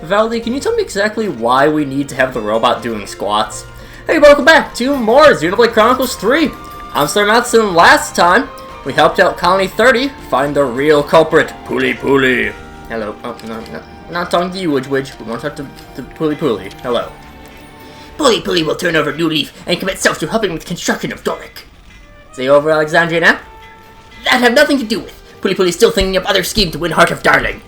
Valdi, can you tell me exactly why we need to have the robot doing squats? Hey, welcome back to more Xenoblade Chronicles 3! I'm SlayerMathis, and last time, we helped out Colony 30 find the real culprit, Puli. Hello. Oh, no. We're not talking to you, Widge. We want to talk to Puli. Hello. Puli will turn over a new leaf and commit self to helping with the construction of Doric. Is he over Alexandria now? That have nothing to do with. Puli's still thinking of other scheme to win Heart of Darling.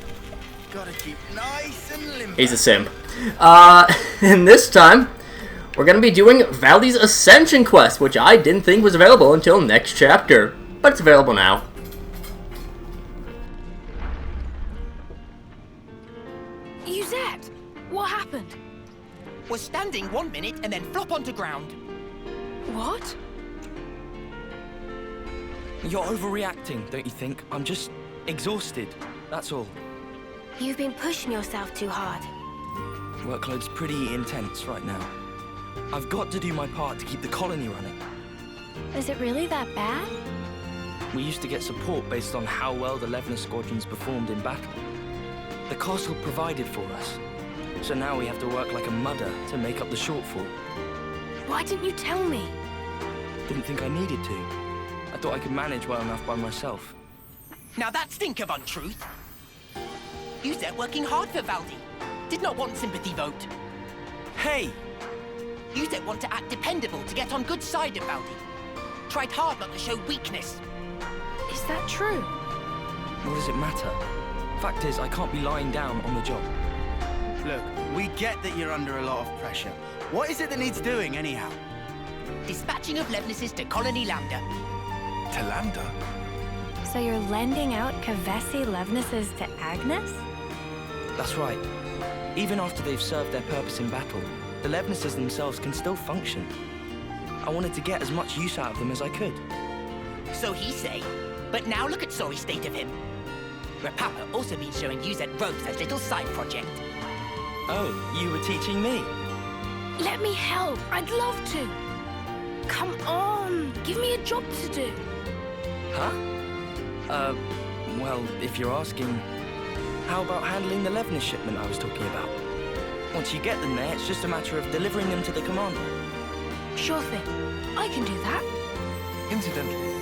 Gotta keep nice and limber. He's a simp. And this time, we're gonna be doing Valdi's Ascension quest, which I didn't think was available until next chapter. But it's available now. Yuzette, what happened? Was standing 1 minute and then flop onto ground. What? You're overreacting, don't you think? I'm just exhausted, that's all. You've been pushing yourself too hard. Workload's pretty intense right now. I've got to do my part to keep the colony running. Is it really that bad? We used to get support based on how well the Levner squadrons performed in battle. The castle provided for us, so now we have to work like a mudder to make up the shortfall. Why didn't you tell me? Didn't think I needed to. I thought I could manage well enough by myself. Now that stink of untruth. Yuzette working hard for Valdi. Did not want sympathy vote. Hey! Yuzette want to act dependable to get on good side of Valdi. Tried hard not to show weakness. Is that true? What does it matter? Fact is, I can't be lying down on the job. Look, we get that you're under a lot of pressure. What is it that needs doing, anyhow? Dispatching of Levnises to Colony Lambda. To Lambda? So you're lending out Kavesi Levnises to Agnes? That's right. Even after they've served their purpose in battle, the Levnises themselves can still function. I wanted to get as much use out of them as I could. So he say. But now look at sorry state of him. Where Papa also been showing Yuzette ropes as little side project. Oh, you were teaching me? Let me help. I'd love to. Come on. Give me a job to do. Huh? Well, if you're asking, how about handling the Levner shipment I was talking about? Once you get them there, it's just a matter of delivering them to the commander. Sure thing. I can do that. Incidentally,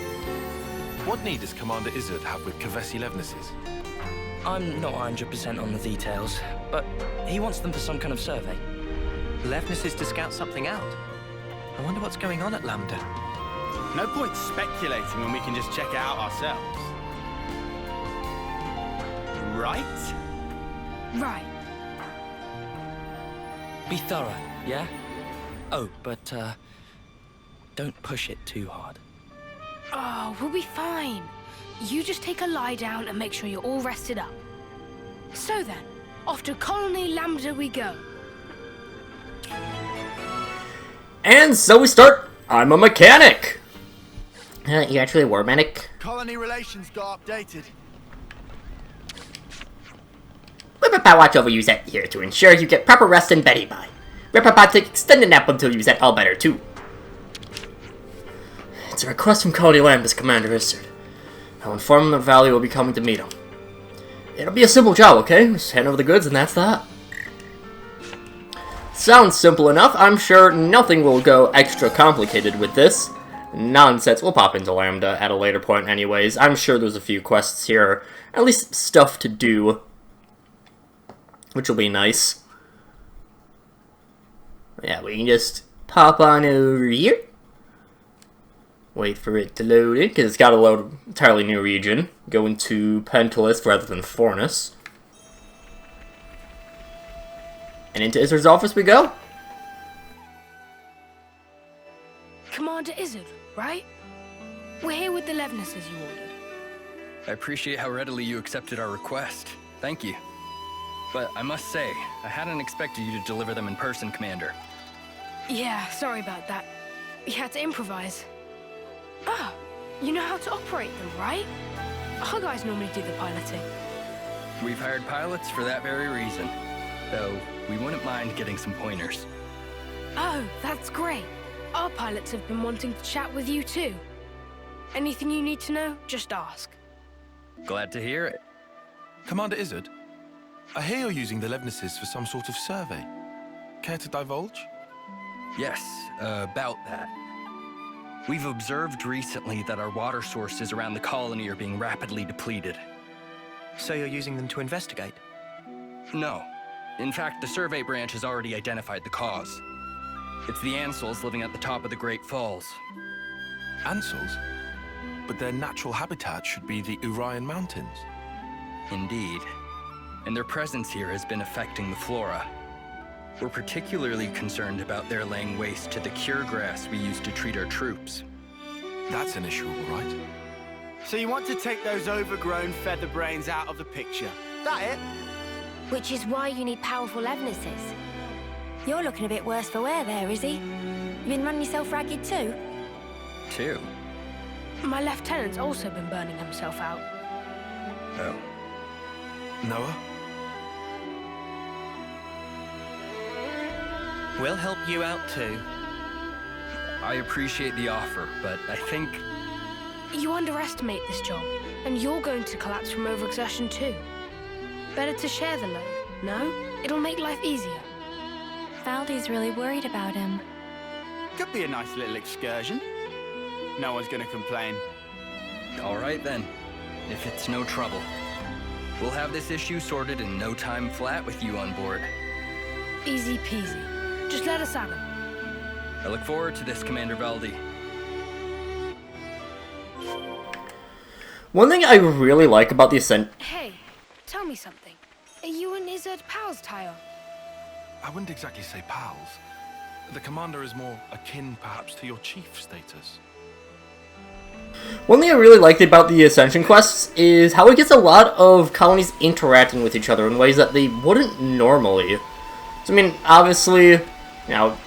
what need does Commander Izzard have with Kavesi Levnises? I'm not 100% on the details, but he wants them for some kind of survey. Levnises to scout something out. I wonder what's going on at Lambda. No point speculating when we can just check it out ourselves. Right? Right. Be thorough, yeah? Oh, but, don't push it too hard. Oh, we'll be fine. You just take a lie down and make sure you're all rested up. So then, off to Colony Lambda we go. And so we start. I'm a mechanic. You actually were a medic? Colony relations got updated. Ripperpot watch over Yuzette here to ensure you get proper rest and bedding by. Ripperpot take extended nap until Yuzette all better too. It's a request from Colony Lambda's Commander Izzard. I'll inform him that Valdi will be coming to meet him. It'll be a simple job, okay? Just hand over the goods and that's that. Sounds simple enough. I'm sure nothing will go extra complicated with this. Nonsense. We'll pop into Lambda at a later point anyways. I'm sure there's a few quests here. At least stuff to do. Which will be nice. Yeah, we can just pop on over here. Wait for it to load in, because it's got to load an entirely new region. Go into Pentalist rather than Fornus. And into Izzard's office we go. Commander Izzard, right? We're here with the Levnises you ordered. I appreciate how readily you accepted our request. Thank you. But I must say, I hadn't expected you to deliver them in person, Commander. Yeah, sorry about that. We had to improvise. Ah, you know how to operate them, right? Our guys normally do the piloting. We've hired pilots for that very reason. Though, we wouldn't mind getting some pointers. Oh, that's great. Our pilots have been wanting to chat with you too. Anything you need to know, just ask. Glad to hear it. Commander Izzard, I hear you're using the Levnises for some sort of survey. Care to divulge? Yes, about that. We've observed recently that our water sources around the colony are being rapidly depleted. So you're using them to investigate? No. In fact, the survey branch has already identified the cause. It's the Ansels living at the top of the Great Falls. Ansels? But their natural habitat should be the Urian Mountains. Indeed. And their presence here has been affecting the flora. We're particularly concerned about their laying waste to the cure grass we use to treat our troops. That's an issue, all right. So you want to take those overgrown feather brains out of the picture? That it? Which is why you need powerful Levnises. You're looking a bit worse for wear there, Izzy. You been running yourself ragged too? Too? My lieutenant's also been burning himself out. Oh. Noah? We'll help you out too. I appreciate the offer, but I think... You underestimate this job, and you're going to collapse from overexertion too. Better to share the load, no? It'll make life easier. Valdi's really worried about him. Could be a nice little excursion. No one's gonna complain. All right then, if it's no trouble. We'll have this issue sorted in no time flat with you on board. Easy peasy. Just let us at him. I look forward to this, Commander Valdi. One thing I really like about the Ascent... Hey, tell me something. Are you and Izzard pals, Tayo? I wouldn't exactly say pals. The commander is more akin, perhaps, to your chief status. One thing I really liked about the Ascension quests is how it gets a lot of colonies interacting with each other in ways that they wouldn't normally. So, I mean, obviously, you know,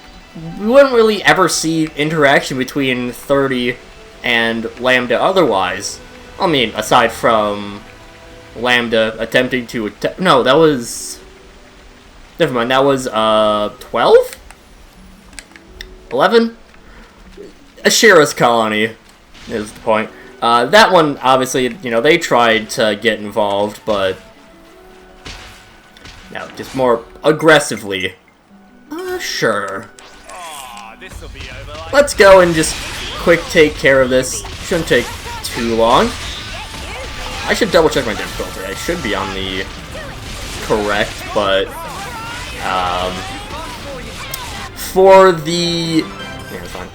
we wouldn't really ever see interaction between 30 and Lambda otherwise. I mean, aside from Lambda attempting to... No, that was... Never mind, that was, 12? 11? Ashira's colony is the point. That one, obviously, you know, they tried to get involved, but... No, just more aggressively. Sure. Let's go and just quick take care of this. Shouldn't take too long. I should double check my difficulty. I should be on the correct, but for the yeah, it's fine.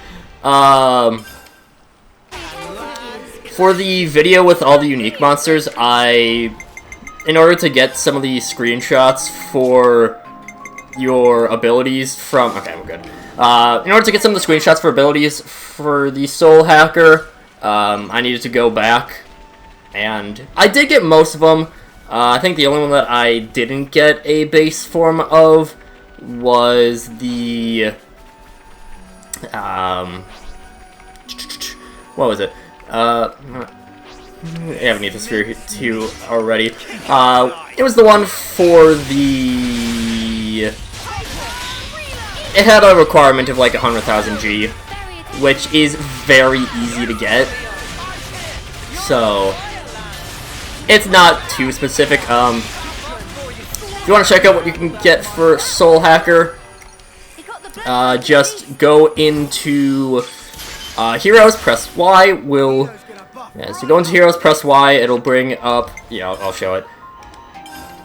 For the video with all the unique monsters, in order to get some of the screenshots for your abilities from... Okay, we're good. In order to get some of the screenshots for abilities for the Soul Hacker, I needed to go back, and I did get most of them. I think the only one that I didn't get a base form of was the... what was it? I haven't needed the Sphere 2 already. It was the one for the... It had a requirement of like 100,000 G, which is very easy to get. So, it's not too specific. If you want to check out what you can get for Soul Hacker, just go into Heroes, press Y, so go into Heroes, press Y, it'll bring up, yeah, I'll show it.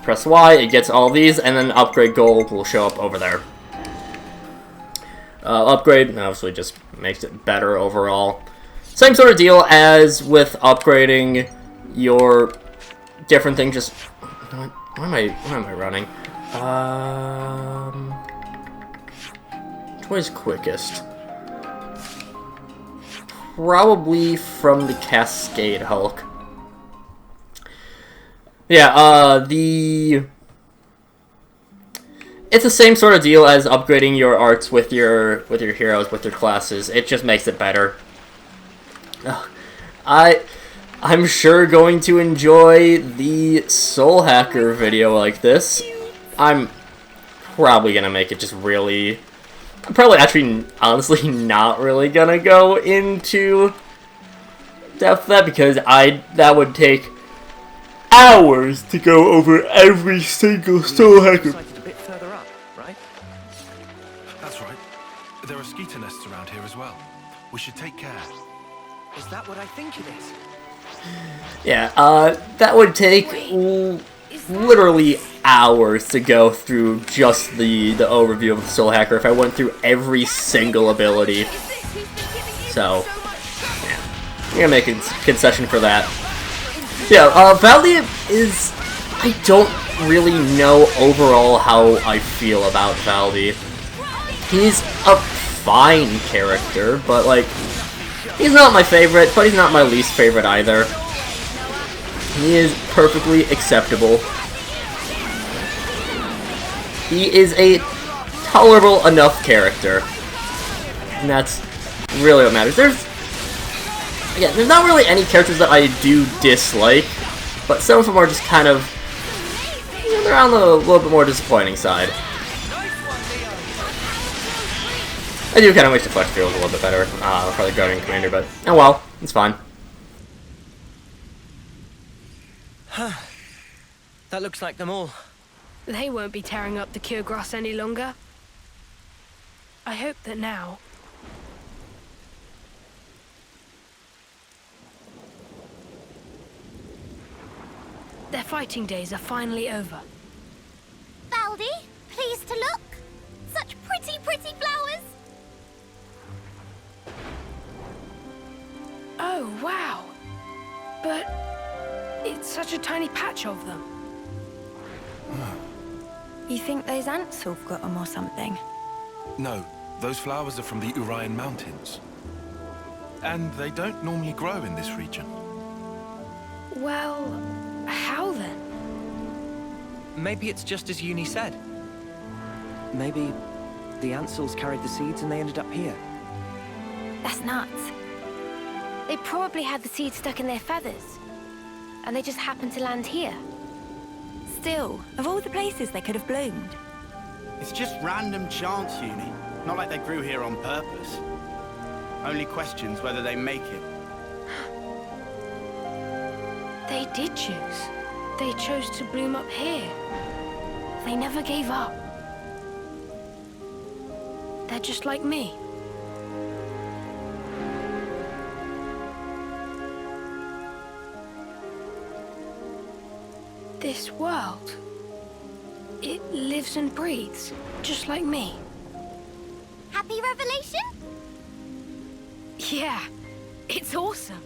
Press Y, it gets all these, and then Upgrade Gold will show up over there. Upgrade, obviously, just makes it better overall. Same sort of deal as with upgrading your different things, just... Where am I running? Which way is quickest? Probably from the Cascade Hulk. Yeah, it's the same sort of deal as upgrading your arts with your heroes, with your classes. It just makes it better. I'm sure going to enjoy the Soul Hacker video like this. I'm probably gonna make it just really... I'm probably actually, honestly, not really gonna go into depth of that, because that would take hours to go over every single soul hacker. Sighted a bit further up, right? That's right. There are skeeter nests around here as well. We should take care. Is that what I think it is? Yeah, that would take literally hours to go through just the overview of the Soul Hacker if I went through every single ability. So, yeah, I'm gonna make a concession for that. Yeah, Valdi is... I don't really know overall how I feel about Valdi. He's a fine character, but like, he's not my favorite, but he's not my least favorite either. He is perfectly acceptable. He is a tolerable enough character. And that's really what matters. There's not really any characters that I do dislike, but some of them are just kind of, you know, they're on the little bit more disappointing side. I do kind of wish the flesh field was a little bit better for the Guardian Commander, but oh well, it's fine. Huh. That looks like them all. They won't be tearing up the cure grass any longer. I hope that now... their fighting days are finally over. Valdi, pleased to look. Such pretty, pretty flowers. Oh, wow. But it's such a tiny patch of them. You think those ants have got them or something? No, those flowers are from the Urian Mountains. And they don't normally grow in this region. Well, how then? Maybe it's just as Uni said. Maybe the Ansels carried the seeds and they ended up here. That's nuts. They probably had the seeds stuck in their feathers. And they just happened to land here. Still, of all the places they could have bloomed. It's just random chance, Uni. Not like they grew here on purpose. Only questions whether they make it. They did choose. They chose to bloom up here. They never gave up. They're just like me. This world, it lives and breathes, just like me. Happy revelation? Yeah, it's awesome.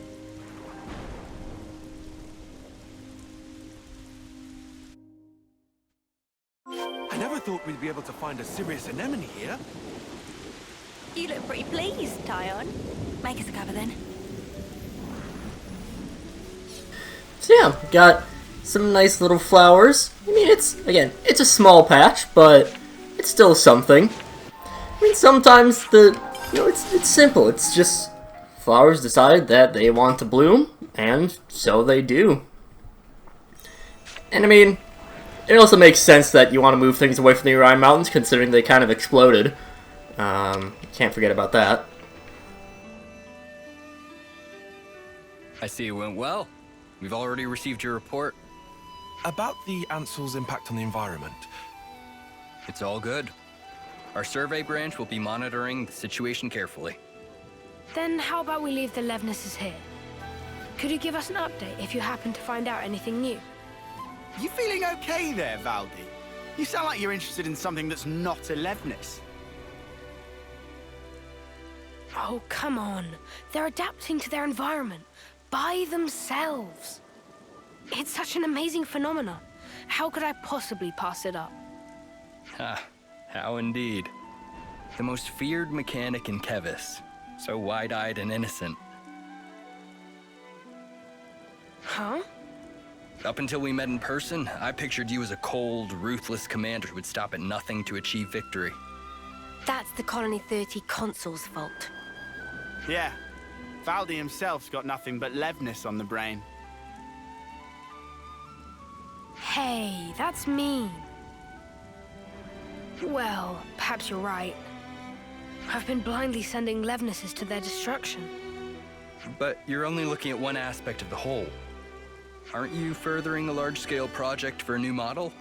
I never thought we'd be able to find a serious anemone here. You look pretty pleased, Tyon. Make us a cover then. So yeah, got some nice little flowers. I mean, it's a small patch, but it's still something. I mean, sometimes it's simple. It's just flowers decide that they want to bloom, and so they do. And I mean, it also makes sense that you want to move things away from the Urian Mountains, considering they kind of exploded. Can't forget about that. I see it went well. We've already received your report. About the Ansel's impact on the environment. It's all good. Our survey branch will be monitoring the situation carefully. Then how about we leave the Levnesses here? Could you give us an update if you happen to find out anything new? You feeling okay there, Valdi? You sound like you're interested in something that's not a Levnis. Oh, come on. They're adapting to their environment by themselves. It's such an amazing phenomenon. How could I possibly pass it up? Ha, how indeed. The most feared mechanic in Kevis. So wide-eyed and innocent. Huh? Up until we met in person, I pictured you as a cold, ruthless commander who would stop at nothing to achieve victory. That's the Colony 30 Consul's fault. Yeah, Valdi himself's got nothing but Levnis on the brain. Hey, that's mean. Well, perhaps you're right. I've been blindly sending Levnesses to their destruction. But you're only looking at one aspect of the whole. Aren't you furthering a large-scale project for a new model?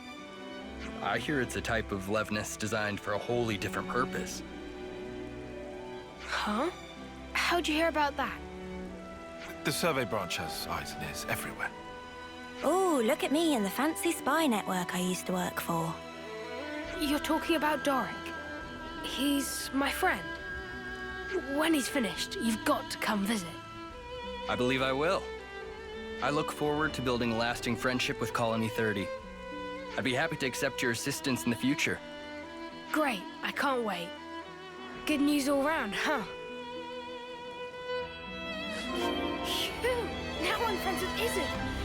I hear it's a type of Levnis designed for a wholly different purpose. Huh? How'd you hear about that? The survey branch has eyes and ears everywhere. Oh, look at me and the fancy spy network I used to work for. You're talking about Doric. He's my friend. When he's finished, you've got to come visit. I believe I will. I look forward to building a lasting friendship with Colony 30. I'd be happy to accept your assistance in the future. Great, I can't wait. Good news all round, huh? Phew, now I'm friends with Izzard.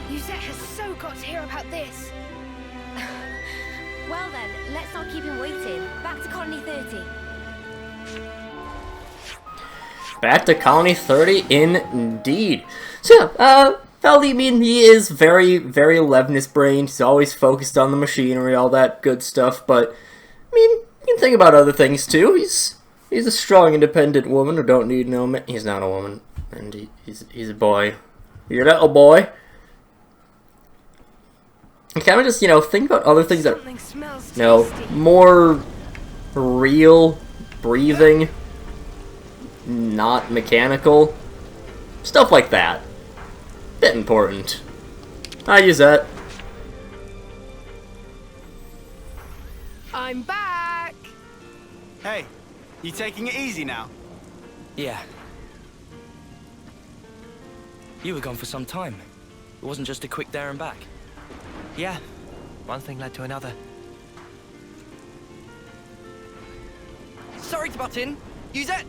Yuzette has so got to hear about this. Well then, let's not keep him waiting. Back to Colony 30. Back to Colony 30, indeed. So, Valdi, I mean, he is very, very Levnis-brained. He's always focused on the machinery, all that good stuff, but, I mean, you can think about other things, too. He's a strong, independent woman who don't need no man. He's not a woman, and he's a boy. You're a little boy. And kind of just, think about other things that, more real, breathing, not mechanical, stuff like that. Bit important. Hi, Yuzette. I'm back! Hey, you taking it easy now? Yeah. You were gone for some time. It wasn't just a quick there and back. Yeah, one thing led to another. Sorry to butt in. Yuzette!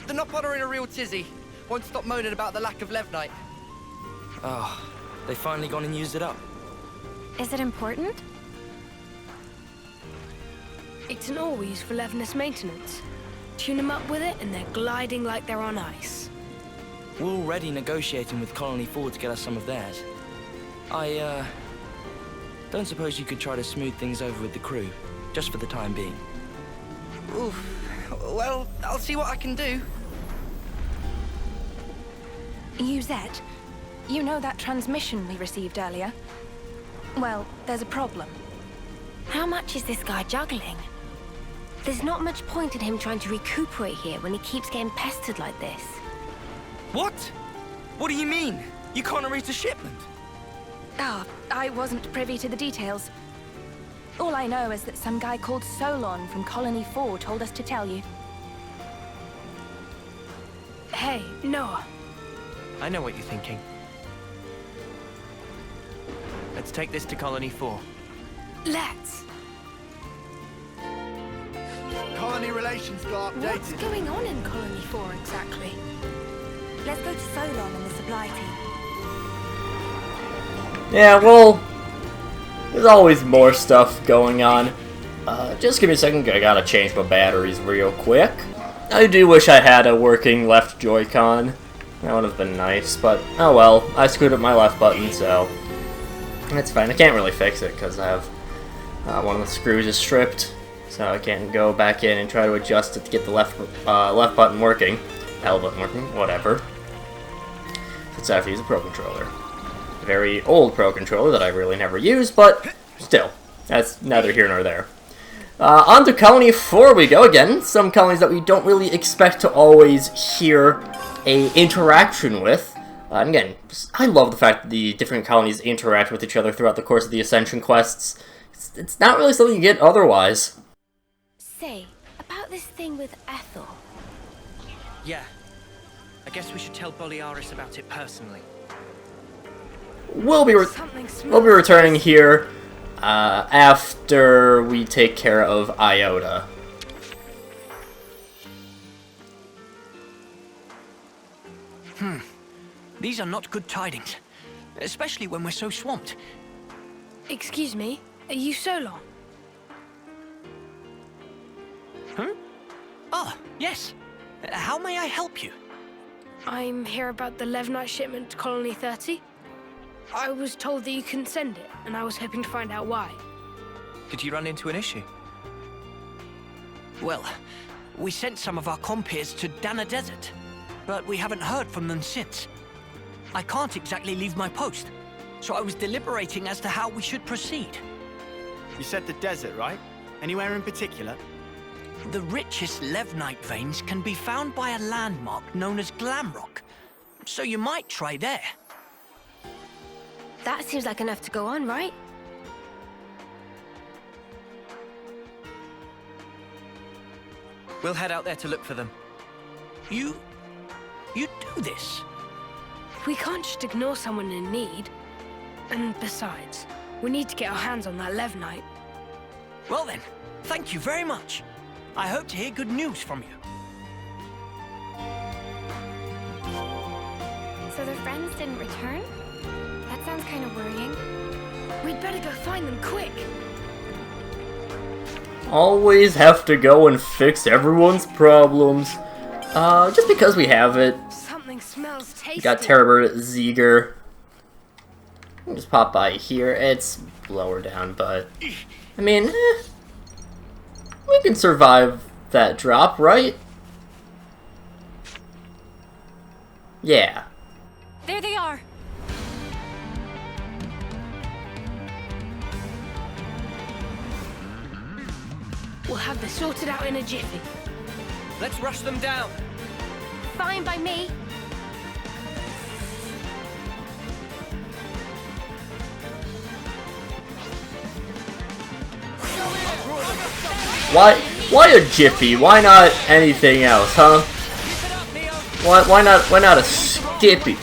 The Nopod are in a real tizzy. Won't stop moaning about the lack of Levnite. Oh, they finally gone and used it up. Is it important? It's an ore we use for Levnis maintenance. Tune them up with it and they're gliding like they're on ice. We're already negotiating with Colony 4 to get us some of theirs. I, don't suppose you could try to smooth things over with the crew, just for the time being. Oof. Well, I'll see what I can do. Yuzette, you know that transmission we received earlier? Well, there's a problem. How much is this guy juggling? There's not much point in him trying to recuperate here when he keeps getting pestered like this. What? What do you mean? You can't reach a shipment? Ah, I wasn't privy to the details. All I know is that some guy called Solon from Colony 4 told us to tell you. Hey, Noah. I know what you're thinking. Let's take this to Colony 4. Let's. Colony relations got updated. What's going on in Colony 4 exactly? Let's go to Solon and the supply team. Yeah, well, there's always more stuff going on. Just give me a second, I gotta change my batteries real quick. I do wish I had a working left Joy-Con. That would have been nice, but oh well, I screwed up my left button, so it's fine. I can't really fix it because I have one of the screws is stripped, so I can't go back in and try to adjust it to get the left button working. L button working, whatever. It's I have to use a Pro Controller. A very old Pro Controller that I really never use, but still, that's neither here nor there. On to Colony 4 we go again. Some colonies that we don't really expect to always hear a interaction with. And again, I love the fact that the different colonies interact with each other throughout the course of the Ascension quests. It's not really something you get otherwise. Say, about this thing with Ethel. Yeah. I guess we should tell Boliaris about it personally. We'll be returning here after we take care of Iota. These are not good tidings, especially when we're so swamped. Excuse me, are you Solon? Huh? Ah, yes. How may I help you? I'm here about the Levnite shipment to Colony 30. I was told that you couldn't send it, and I was hoping to find out why. Did you run into an issue? Well, we sent some of our compeers to Dana Desert, but we haven't heard from them since. I can't exactly leave my post. so I was deliberating as to how we should proceed. You said the desert, right? Anywhere in particular? The richest Levnite veins can be found by a landmark known as Glamrock, so you might try there. That seems like enough to go on, right? We'll head out there to look for them. You do this? We can't just ignore someone in need. And besides, we need to get our hands on that Levnite. Well then, thank you very much. I hope to hear good news from you. So their friends didn't return? That sounds kind of worrying. We'd better go find them quick. Always have to go and fix everyone's problems. Just because we have it. Something smells tasty. We got Terror Zeger. Just pop by here. It's lower down, but I mean, we can survive that drop, right? Yeah. There they are. We'll have this sorted out in a jiffy. Let's rush them down. Fine by me. Why a jiffy? Why not anything else, huh? Why not a Skippy?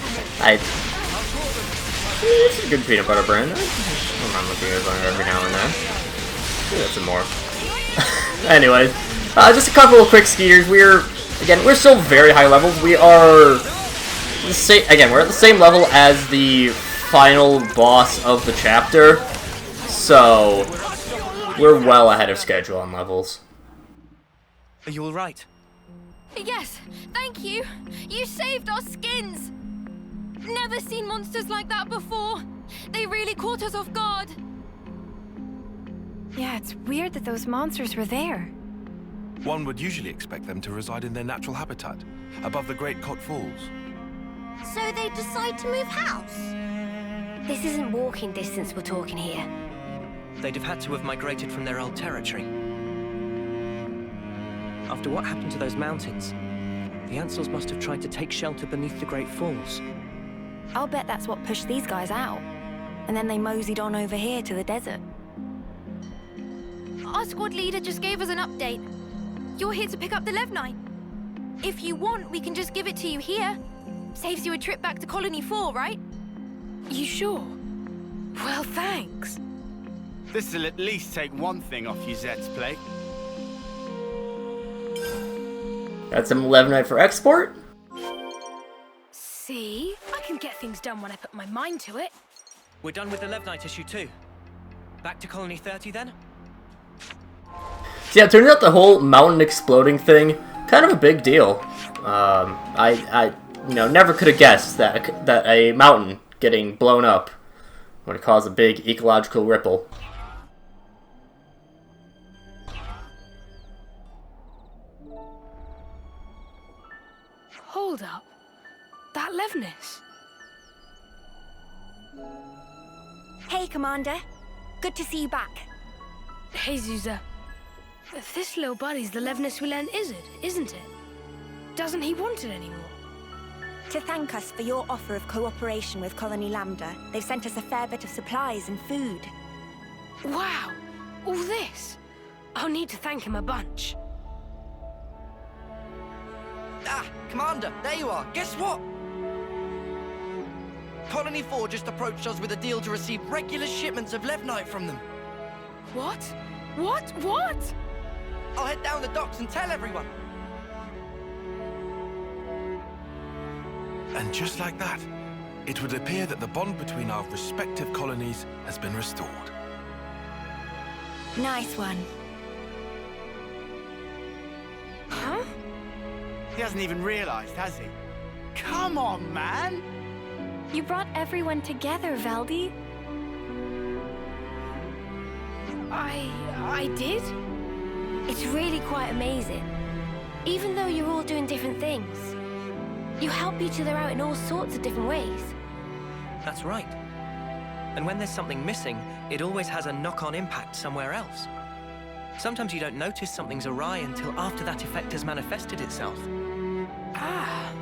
It's a good peanut butter brand. I don't mind looking at it every now and then. Maybe that's some more. Anyways, just a couple of quick skeeters. We're still very high levels. We are the same. Again, we're at the same level as the final boss of the chapter, so we're well ahead of schedule on levels. Are you all right? Yes, thank you. You saved our skins. Never seen monsters like that before. They really caught us off guard. Yeah, it's weird that those monsters were there. One would usually expect them to reside in their natural habitat, above the Great Cot Falls. So they decide to move house? This isn't walking distance we're talking here. They'd have had to have migrated from their old territory. After what happened to those mountains, the Ansels must have tried to take shelter beneath the Great Falls. I'll bet that's what pushed these guys out. And then they moseyed on over here to the desert. Our squad leader just gave us an update. You're here to pick up the Levnite. If you want, we can just give it to you here. Saves you a trip back to Colony 4, right? You sure? Well, thanks. This'll at least take one thing off Yuzette's plate. Got some Levnite for export? See? I can get things done when I put my mind to it. We're done with the Levnite issue too. Back to Colony 30 then? So yeah, it turns out the whole mountain exploding thing, kind of a big deal. I never could have guessed that a mountain getting blown up would cause a big ecological ripple. Hold up. That Levnis. Hey, Commander. Good to see you back. Hey, Zuza. This little buddy's the Levnis we lent Izzard, isn't it? Doesn't he want it anymore? To thank us for your offer of cooperation with Colony Lambda, they've sent us a fair bit of supplies and food. Wow! All this? I'll need to thank him a bunch. Ah, Commander, there you are. Guess what? Colony 4 just approached us with a deal to receive regular shipments of Levnite from them. What? What? I'll head down the docks and tell everyone. And just like that, it would appear that the bond between our respective colonies has been restored. Nice one. Huh? He hasn't even realized, has he? Come on, man! You brought everyone together, Valdi. I did? It's really quite amazing. Even though you're all doing different things, you help each other out in all sorts of different ways. That's right. And when there's something missing, it always has a knock-on impact somewhere else. Sometimes you don't notice something's awry until after that effect has manifested itself. Ah.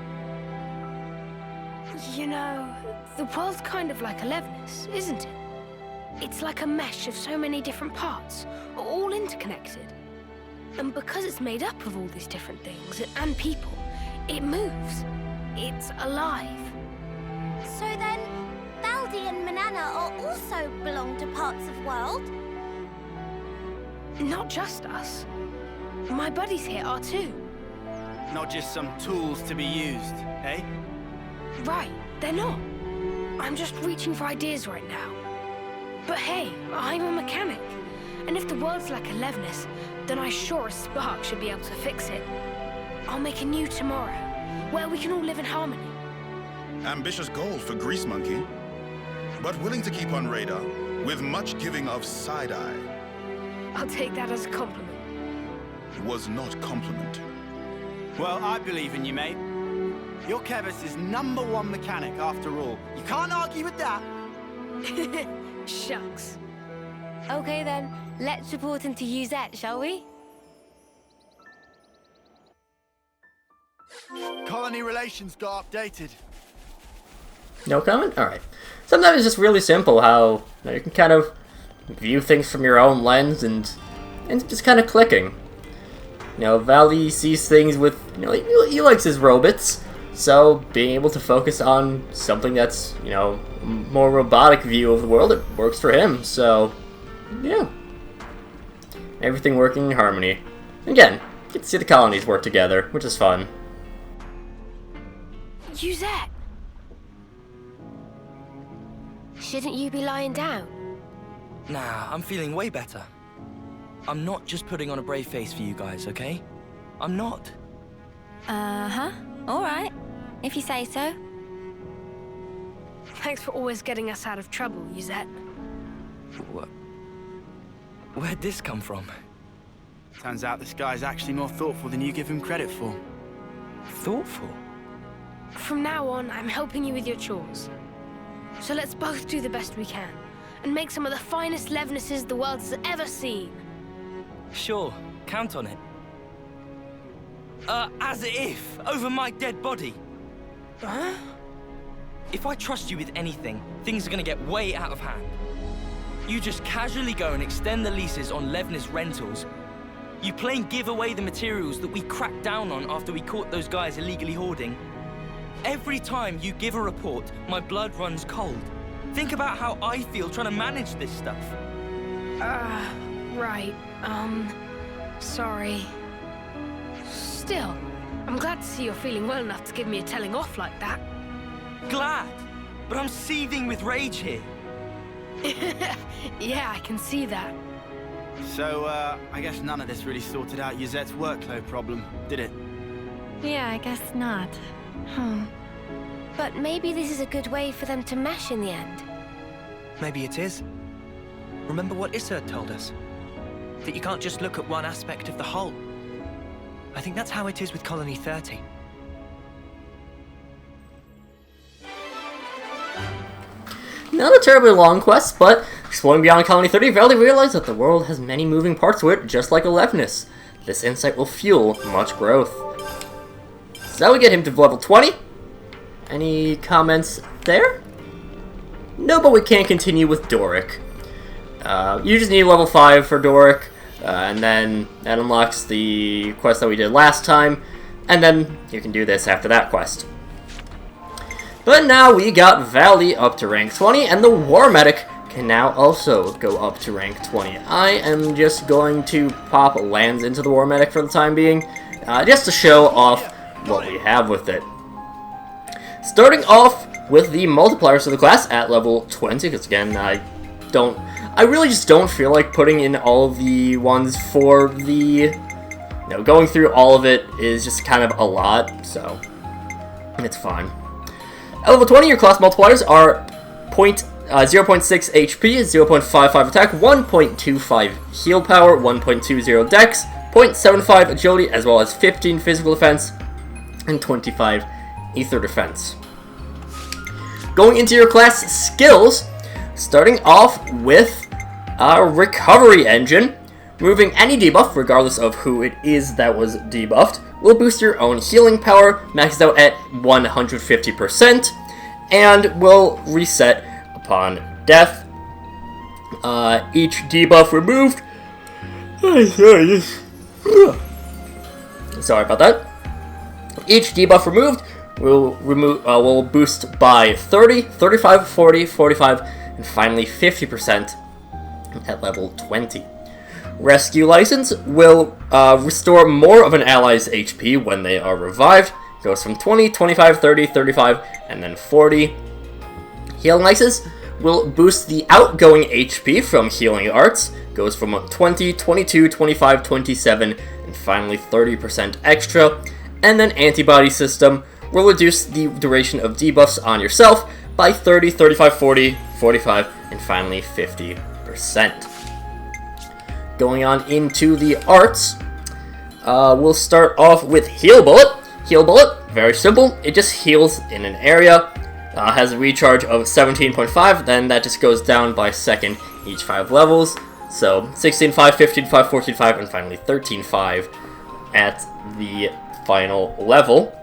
You know, the world's kind of like Levinas, isn't it? It's like a mesh of so many different parts, all interconnected. And because it's made up of all these different things and people, it moves. It's alive. So then, Valdi and Manana are also belong to parts of world? Not just us. My buddies here are too. Not just some tools to be used, eh? Right, they're not. I'm just reaching for ideas right now. But hey, I'm a mechanic. And if the world's like Levinas, then I sure as Spark should be able to fix it. I'll make a new tomorrow, where we can all live in harmony. Ambitious goal for Grease Monkey, but willing to keep on radar, with much giving of side-eye. I'll take that as a compliment. Was not compliment. Well, I believe in you, mate. You're Kevis's #1 mechanic, after all. You can't argue with that. Shucks. Okay then, let's report into Uzette, shall we? Colony relations got updated. No comment? Alright. Sometimes it's just really simple how you can kind of view things from your own lens and just kind of clicking. You know, Valdi sees things with, you know, he likes his robots, so being able to focus on something that's, you know, more robotic view of the world, it works for him, so yeah. Everything working in harmony. Again, you get to see the colonies work together, which is fun. Uzette! Shouldn't you be lying down? Nah, I'm feeling way better. I'm not just putting on a brave face for you guys, okay? I'm not. Uh-huh. Alright. If you say so. Thanks for always getting us out of trouble, Uzette. What? Where'd this come from? Turns out this guy's actually more thoughtful than you give him credit for. Thoughtful? From now on, I'm helping you with your chores. So let's both do the best we can, and make some of the finest Levinuses the world has ever seen. Sure, count on it. As if, over my dead body. Huh? If I trust you with anything, things are gonna get way out of hand. You just casually go and extend the leases on Levinas rentals. You plain give away the materials that we cracked down on after we caught those guys illegally hoarding. Every time you give a report, my blood runs cold. Think about how I feel trying to manage this stuff. Right. Sorry. Still, I'm glad to see you're feeling well enough to give me a telling off like that. Glad, but I'm seething with rage here. Yeah, I can see that. So, I guess none of this really sorted out Uzette's workload problem, did it? Yeah, I guess not. But maybe this is a good way for them to mesh in the end. Maybe it is. Remember what Iserd told us? That you can't just look at one aspect of the whole. I think that's how it is with Colony 30. Not a terribly long quest, but exploring beyond Colony 30, Valdi realized that the world has many moving parts to it, just like Levinas. This insight will fuel much growth. So we get him to level 20. Any comments there? No, but we can't continue with Doric. You just need level 5 for Doric, and then that unlocks the quest that we did last time, and then you can do this after that quest. But now we got Valdi up to rank 20, and the War Medic can now also go up to rank 20. I am just going to pop lands into the War Medic for the time being, just to show off what we have with it. Starting off with the multipliers of the class at level 20, because again, I really just don't feel like putting in all the ones for the, going through all of it is just kind of a lot, so it's fine. At level 20, your class multipliers are 0.6 HP, 0.55 attack, 1.25 heal power, 1.20 dex, 0.75 agility, as well as 15 physical defense, and 25 ether defense. Going into your class skills, starting off with our recovery engine. Removing any debuff, regardless of who it is that was debuffed, will boost your own healing power, maxed out at 150%, and will reset upon death. Each debuff removed... Sorry about that. Each debuff removed will boost by 30, 35, 40, 45, and finally 50% at level 20. Rescue License will restore more of an ally's HP when they are revived. Goes from 20, 25, 30, 35, and then 40. Healing License will boost the outgoing HP from healing arts. Goes from 20, 22, 25, 27, and finally 30% extra. And then Antibody System will reduce the duration of debuffs on yourself by 30, 35, 40, 45, and finally 50%. Going on into the arts, we'll start off with Heal Bullet. Heal Bullet, very simple. It just heals in an area. Has a recharge of 17.5, then that just goes down by second each 5 levels. So 16.5, 15.5, 14.5, and finally 13.5 at the final level.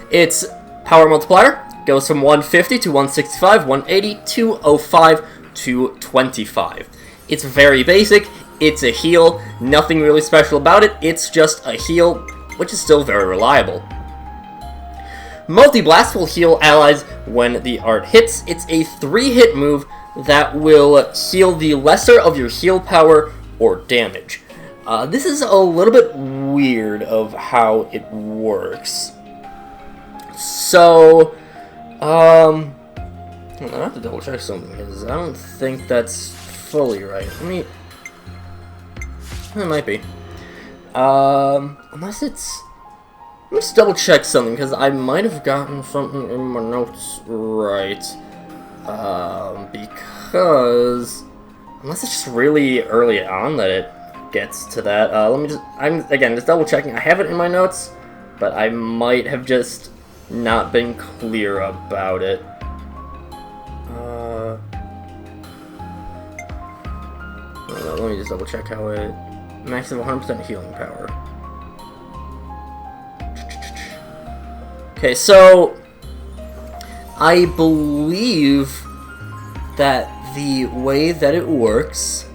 Its power multiplier goes from 150 to 165, 180, 205 to 25. It's very basic, it's a heal, nothing really special about it, it's just a heal, which is still very reliable. Multi-Blast will heal allies when the art hits. It's a 3-hit move that will heal the lesser of your heal power or damage. This is a little bit weird of how it works. So, I have to double check something, because I don't think that's fully right. It might be. Unless it's... Let me just double check something, because I might have gotten something in my notes right. Because... Unless it's just really early on that it gets to that. Let me just... I'm, again, just double checking. I have it in my notes, but I might have just not been clear about it. Let me just double check how it... Max of 100% healing power. Okay, so... I believe that the way that it works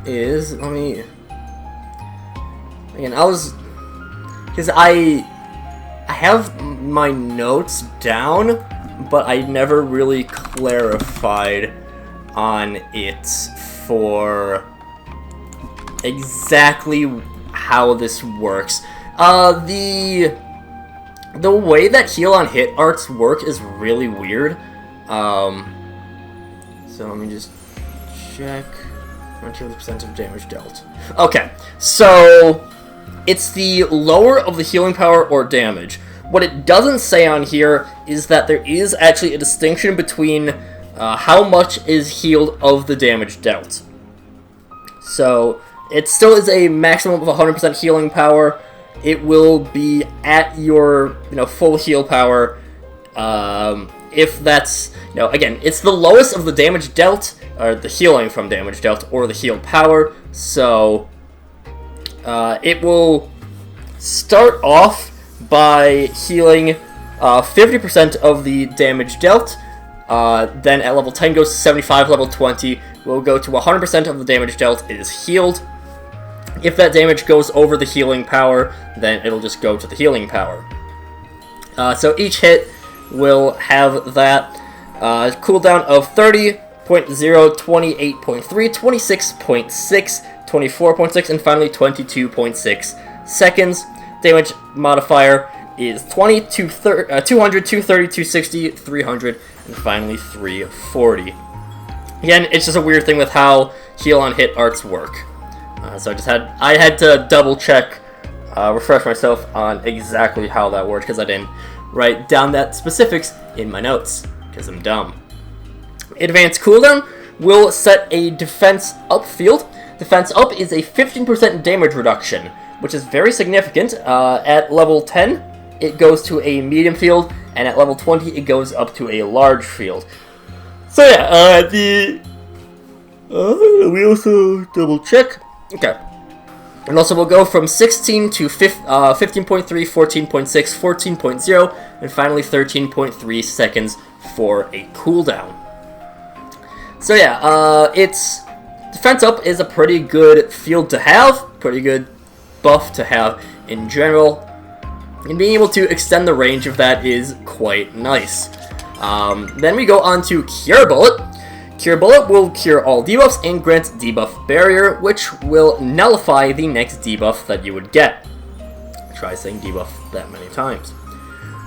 is... Let me... Again, I was... Because I have my notes down, but I never really clarified on it for exactly how this works. The way that heal on hit arts work is really weird. So let me just check. 100% of damage dealt. Okay, so it's the lower of the healing power or damage. What it doesn't say on here is that there is actually a distinction between how much is healed of the damage dealt. So it still is a maximum of 100% healing power. It will be at your full heal power. If that's again, it's the lowest of the damage dealt, or the healing from damage dealt, or the healed power. So it will start off by healing 50% of the damage dealt. Then at level 10 goes to 75, level 20 will go to 100% of the damage dealt is healed. If that damage goes over the healing power, then it'll just go to the healing power. So each hit will have that cooldown of 30, 0.0, 28.3, 26.6, 24.6, and finally 22.6 seconds. Damage modifier is 20, 200, 230, 260, 300, and finally 340. Again, it's just a weird thing with how heal on hit arts work. So I had to double check, refresh myself on exactly how that worked, because I didn't write down that specifics in my notes, because I'm dumb. Advanced cooldown will set a defense up field. Defense up is a 15% damage reduction, which is very significant. At level 10, it goes to a medium field, and at level 20, it goes up to a large field. So yeah, we also double check. Okay. And also we'll go from 16 to 15.3, 14.6, 14.0, and finally 13.3 seconds for a cooldown. So yeah, its defense up is a pretty good field to have, pretty good buff to have in general, and being able to extend the range of that is quite nice. Then we go on to Cure Bullet. Cure Bullet will cure all debuffs and grant debuff barrier, which will nullify the next debuff that you would get. Try saying debuff that many times.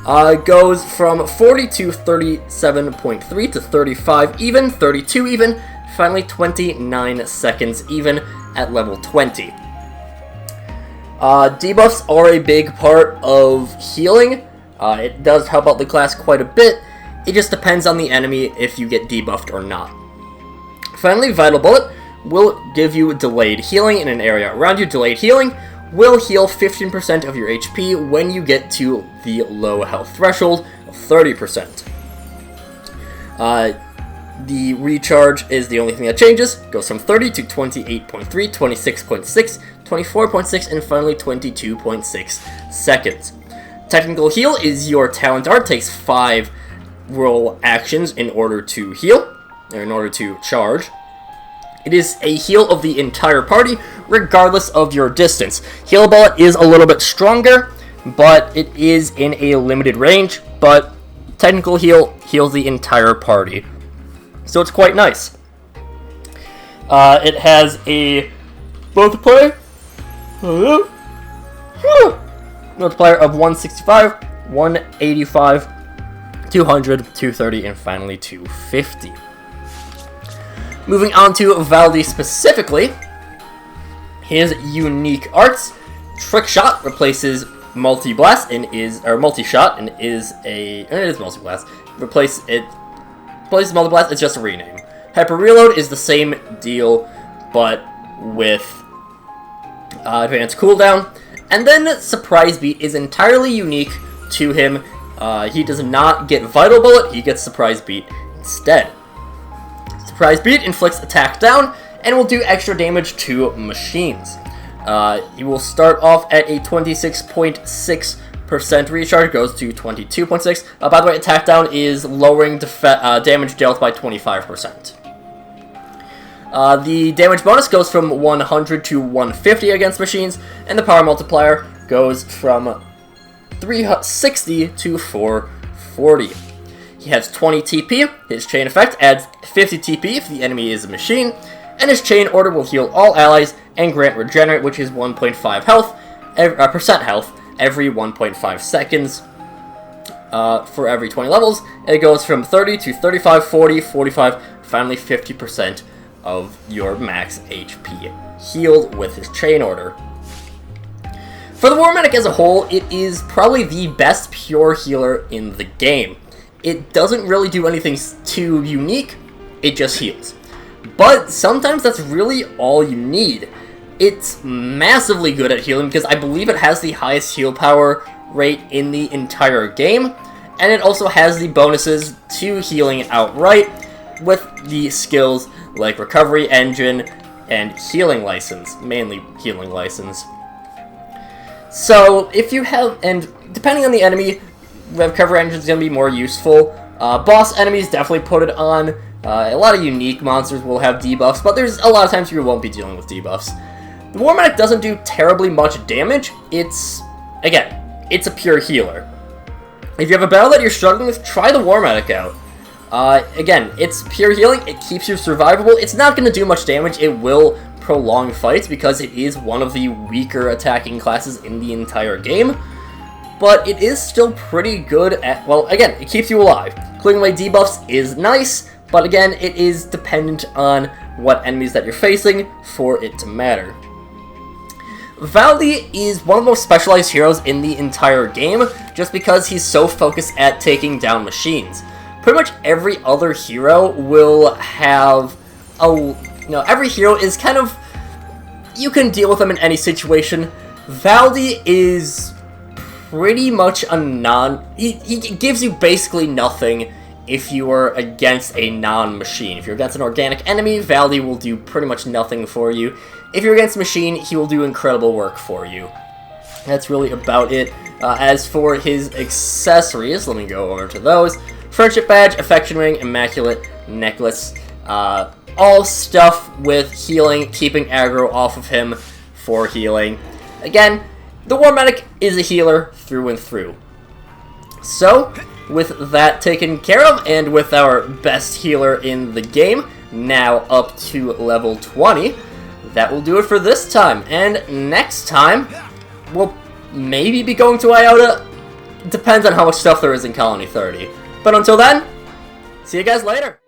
It goes from 40 to 37.3 to 35 even, 32 even, finally 29 seconds even at level 20. Debuffs are a big part of healing. It does help out the class quite a bit. It just depends on the enemy if you get debuffed or not. Finally, Vital Bullet will give you delayed healing in an area around you. Delayed healing will heal 15% of your HP when you get to the low health threshold of 30%. The recharge is the only thing that changes. Goes from 30 to 28.3, 26.6, 24.6, and finally 22.6 seconds. Technical Heal is your talent art. Takes 5 roll actions in order to heal, or in order to charge. It is a heal of the entire party, regardless of your distance. Heal Bullet is a little bit stronger, but it is in a limited range, but Technical Heal heals the entire party. So it's quite nice. It has a multiplier of 165, 185, 200, 230, and finally 250. Moving on to Valdi specifically, his unique arts. Trick Shot replaces Multi-Blast and is, or Multi-Shot and is a, it is Multi-Blast. Replaces Multi-Blast, it's just a rename. Hyper Reload is the same deal, but with advanced cooldown. And then Surprise Beat is entirely unique to him. He does not get Vital Bullet, he gets Surprise Beat instead. Surprise Beat inflicts attack down and will do extra damage to machines. He will start off at a 26.6% recharge, goes to 22.6. By the way, attack down is lowering damage dealt by 25%. The damage bonus goes from 100 to 150 against machines, and the power multiplier goes from 360 to 440. He has 20 TP, his chain effect adds 50 TP if the enemy is a machine, and his chain order will heal all allies and grant regenerate, which is 1.5 health, percent health every 1.5 seconds for every 20 levels. And it goes from 30 to 35, 40, 45, finally 50% of your max HP healed with his chain order. For the War Medic as a whole, it is probably the best pure healer in the game. It doesn't really do anything too unique, it just heals. But sometimes that's really all you need. It's massively good at healing because I believe it has the highest heal power rate in the entire game, and it also has the bonuses to healing outright with the skills like Recovery Engine and Healing License, mainly Healing License. So if you have, and depending on the enemy, Recovery Engine is going to be more useful. Boss enemies definitely put it on. A lot of unique monsters will have debuffs, but there's a lot of times you won't be dealing with debuffs. The War Medic doesn't do terribly much damage. It's, again, it's a pure healer. If you have a battle that you're struggling with, try the War Medic out. Again, it's pure healing, it keeps you survivable. It's not going to do much damage, it will prolong fights because it is one of the weaker attacking classes in the entire game. But it is still pretty good at, well, again, it keeps you alive. Clearing away debuffs is nice, but again, it is dependent on what enemies that you're facing for it to matter. Valdi is one of the most specialized heroes in the entire game, just because he's so focused at taking down machines. Pretty much every other hero will have every hero is kind of, you can deal with them in any situation. Valdi is pretty much a he gives you basically nothing if you are against a non-machine. If you're against an organic enemy, Valdi will do pretty much nothing for you. If you're against a machine, he will do incredible work for you. That's really about it. As for his accessories, let me go over to those. Friendship Badge, Affection Ring, Immaculate Necklace. All stuff with healing, keeping aggro off of him for healing. Again, the War Medic is a healer through and through. So, with that taken care of, and with our best healer in the game, now up to level 20, that will do it for this time. And next time, we'll maybe be going to Iota. Depends on how much stuff there is in Colony 30. But until then, see you guys later.